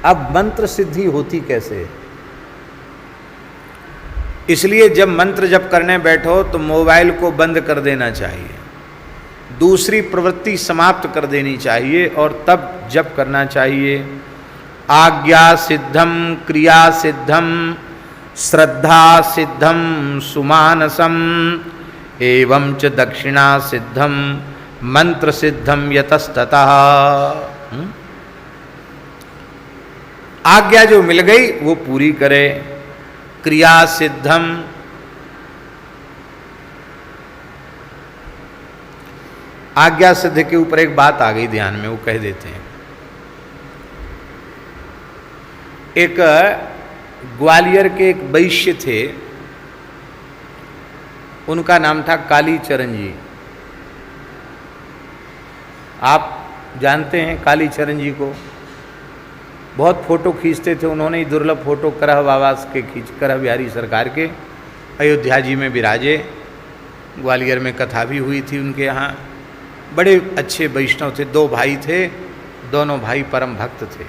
अब मंत्र सिद्धि होती कैसे? इसलिए जब मंत्र जप करने बैठो तो मोबाइल को बंद कर देना चाहिए, दूसरी प्रवृत्ति समाप्त कर देनी चाहिए और तब जप करना चाहिए। आज्ञा सिद्धम क्रिया सिद्धम श्रद्धा सिद्धम सुमानसम एवं च दक्षिणा सिद्धम मंत्र सिद्धम यतस्ततः। आज्ञा जो मिल गई वो पूरी करे। क्रिया सिद्धम, आज्ञा सिद्ध के ऊपर एक बात आ गई ध्यान में, वो कह देते हैं। एक ग्वालियर के एक वैश्य थे, उनका नाम था कालीचरण जी। आप जानते हैं कालीचरण जी को, बहुत फोटो खींचते थे उन्होंने ही दुर्लभ फोटो करह बाबा के खींच, करह बिहारी सरकार के अयोध्या जी में विराजे। ग्वालियर में कथा भी हुई थी उनके यहाँ। बड़े अच्छे वैष्णव थे, दो भाई थे, दोनों भाई परम भक्त थे।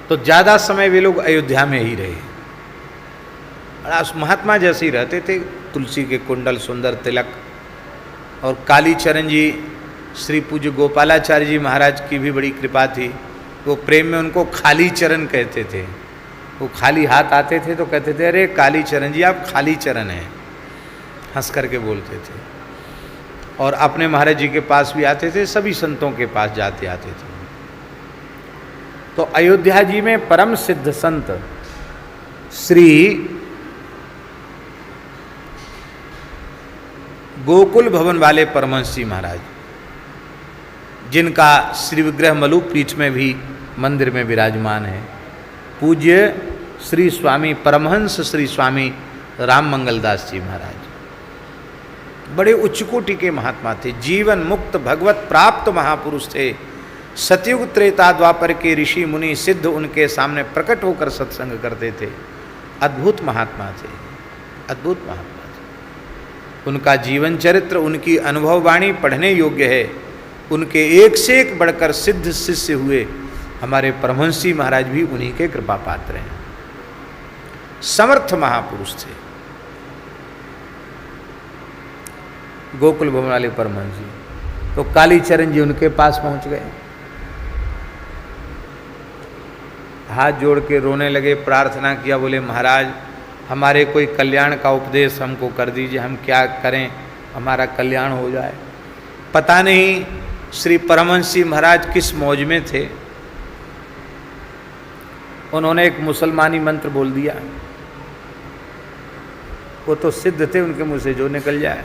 तो ज़्यादा समय वे लोग अयोध्या में ही रहे, बड़ा महात्मा जैसे ही रहते थे, तुलसी के कुंडल, सुंदर तिलक। और कालीचरण जी, श्री पूज्य गोपालाचार्य जी महाराज की भी बड़ी कृपा थी, वो प्रेम में उनको खाली चरण कहते थे। वो खाली हाथ आते थे तो कहते थे, अरे कालीचरण जी आप खाली चरण हैं, हंस करके बोलते थे। और अपने महाराज जी के पास भी आते थे, सभी संतों के पास जाते आते थे। तो अयोध्या जी में परम सिद्ध संत श्री गोकुल भवन वाले परमहंस जी महाराज, जिनका श्री विग्रह मलुपीठ में भी मंदिर में विराजमान है, पूज्य श्री स्वामी परमहंस श्री स्वामी राम मंगलदास जी महाराज, बड़े उच्च कोटि के महात्मा थे, जीवन मुक्त भगवत प्राप्त महापुरुष थे। सतयुग त्रेता द्वापर के ऋषि मुनि सिद्ध उनके सामने प्रकट होकर सत्संग करते थे। अद्भुत महात्मा थे, अद्भुत महात्मा थे। उनका जीवन चरित्र, उनकी अनुभव वाणी पढ़ने योग्य है। उनके एक से एक बढ़कर सिद्ध शिष्य हुए हमारे परमहंस जी महाराज भी उन्हीं के कृपा पात्र हैं। समर्थ महापुरुष थे गोकुल भवन वाले परमहंस जी। तो कालीचरण जी उनके पास पहुंच गए, हाथ जोड़ के रोने लगे, प्रार्थना किया, बोले महाराज हमारे कोई कल्याण का उपदेश हमको कर दीजिए, हम क्या करें हमारा कल्याण हो जाए। पता नहीं श्री परमहंस जी महाराज किस मौज में थे, उन्होंने एक मुसलमानी मंत्र बोल दिया। वो तो सिद्ध थे, उनके मुंह से जो निकल जाए।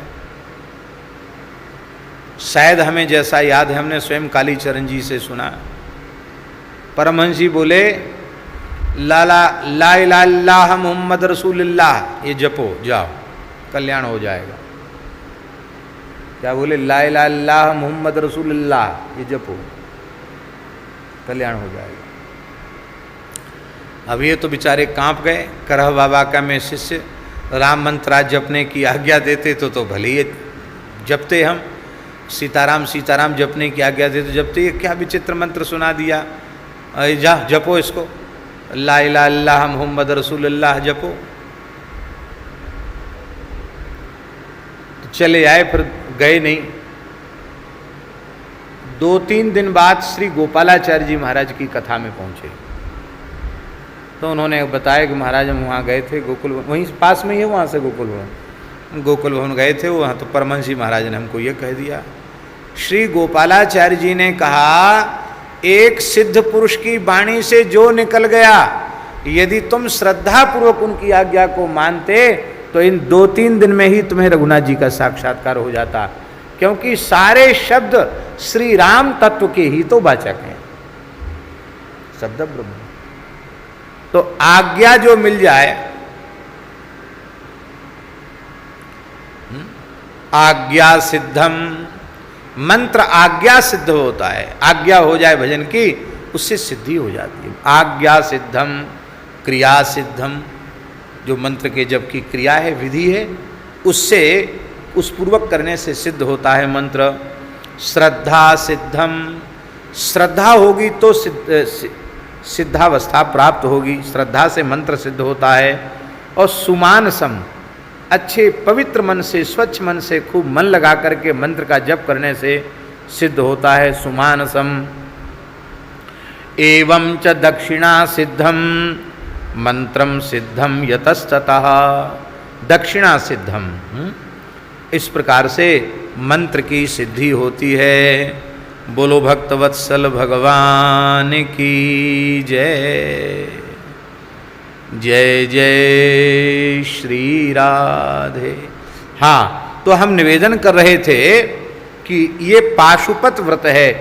शायद हमें जैसा याद है, हमने स्वयं कालीचरण जी से सुना, परमहंस जी बोले ला इलाहा इल्लल्लाह मुहम्मद रसूलुल्लाह, ये जपो जाओ कल्याण हो जाएगा। क्या बोले? ला इलाहा इल्लल्लाह मुहम्मद रसूलुल्लाह, ये जपो कल्याण हो जाएगा। अब ये तो बेचारे कांप गए। करह बाबा का मैं शिष्य, राम मंत्र जपने की आज्ञा देते तो भले ही जपते, हम सीताराम सीताराम जपने की आज्ञा देते जपते, ये क्या विचित्र मंत्र सुना दिया, जा जपो इसको, ला इलाहा इल्लल्लाह मुहम्मद रसूलुल्लाह जपो। तो चले आए, फिर गए नहीं। 2-3 दिन बाद श्री गोपालाचार्य जी महाराज की कथा में पहुंचे, तो उन्होंने बताया कि महाराज हम वहाँ गए थे, गोकुल वहीं पास में ही है, वहाँ से गोकुल भवन गए थे, वहाँ तो परमहंस जी महाराज ने हमको ये कह दिया। श्री गोपालाचार्य जी ने कहा, एक सिद्ध पुरुष की वाणी से जो निकल गया, यदि तुम श्रद्धा पूर्वक उनकी आज्ञा को मानते तो इन 2-3 दिन में ही तुम्हें रघुनाथ जी का साक्षात्कार हो जाता, क्योंकि सारे शब्द श्री राम तत्व के ही तो वाचक हैं, शब्द ब्रह्म। तो आज्ञा जो मिल जाए, आज्ञा सिद्धम, मंत्र आज्ञा सिद्ध होता है, आज्ञा हो जाए भजन की, उससे सिद्धि हो जाती है। आज्ञा सिद्धम क्रिया सिद्धम, जो मंत्र के जब की क्रिया है, विधि है, उससे उस पूर्वक करने से सिद्ध होता है मंत्र। श्रद्धा सिद्धम, श्रद्धा होगी तो सिद्धावस्था प्राप्त होगी, श्रद्धा से मंत्र सिद्ध होता है। और सुमानसम, अच्छे पवित्र मन से, स्वच्छ मन से खूब मन लगा करके मंत्र का जप करने से सिद्ध होता है सुमानसम। एवं च दक्षिणा सिद्धम मंत्रम सिद्धम यतस्ततः, दक्षिणा सिद्धम, इस प्रकार से मंत्र की सिद्धि होती है। बोलो भक्तवत्सल भगवान की जय। जय जय श्री राधे। हाँ, तो हम निवेदन कर रहे थे कि ये पाशुपत व्रत है।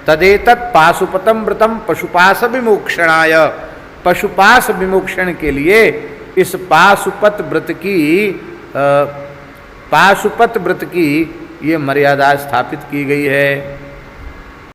तदेतत् पाशुपतम व्रतम पशुपाश विमोक्षणाय, पशुपाश विमोक्षण के लिए इस पाशुपत व्रत की ये मर्यादा स्थापित की गई है।